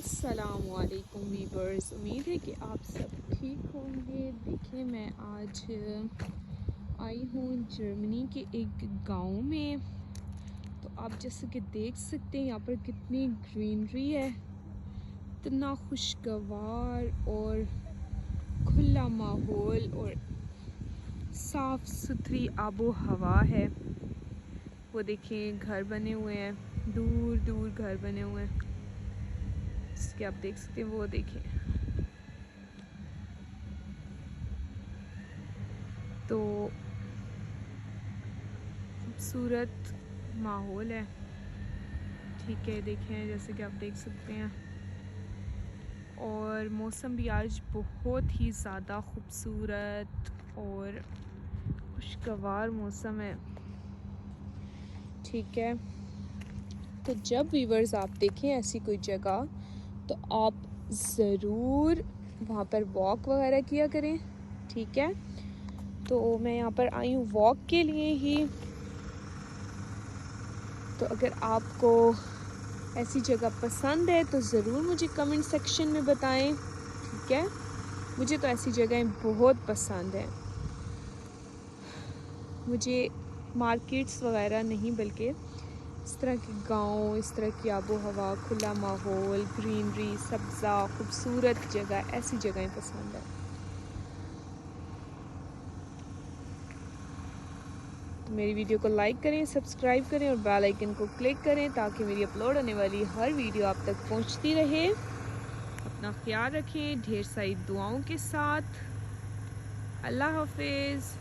अस्सलामुअलैकुम वीवर्स, उम्मीद है कि आप सब ठीक होंगे। देखिए, मैं आज आई हूँ जर्मनी के एक गांव में। तो आप जैसे कि देख सकते हैं यहाँ पर कितनी ग्रीनरी है, इतना खुशगवार और खुला माहौल और साफ़ सुथरी आबो हवा है। वो देखिए घर बने हुए हैं, दूर दूर घर बने हुए हैं, जिसके आप देख सकते हैं। वो देखिए, तो खूबसूरत माहौल है। ठीक है, देखें जैसे कि आप देख सकते हैं। और मौसम भी आज बहुत ही ज़्यादा खूबसूरत और खुशगवार मौसम है। ठीक है, तो जब व्यूअर्स आप देखें ऐसी कोई जगह, तो आप ज़रूर वहाँ पर वॉक वगैरह किया करें। ठीक है, तो मैं यहाँ पर आई हूँ वॉक के लिए ही। तो अगर आपको ऐसी जगह पसंद है तो ज़रूर मुझे कमेंट सेक्शन में बताएं। ठीक है, मुझे तो ऐसी जगहें बहुत पसंद हैं। मुझे मार्केट्स वगैरह नहीं, बल्कि इस तरह के गांव, इस तरह की आबो हवा, खुला माहौल, ग्रीनरी, सब्ज़ा, खूबसूरत जगह, ऐसी जगहें पसंद है। तो मेरी वीडियो को लाइक करें, सब्सक्राइब करें और बेल आइकन को क्लिक करें ताकि मेरी अपलोड होने वाली हर वीडियो आप तक पहुंचती रहे। अपना ख्याल रखें ढेर सारी दुआओं के साथ। अल्लाह हाफिज़।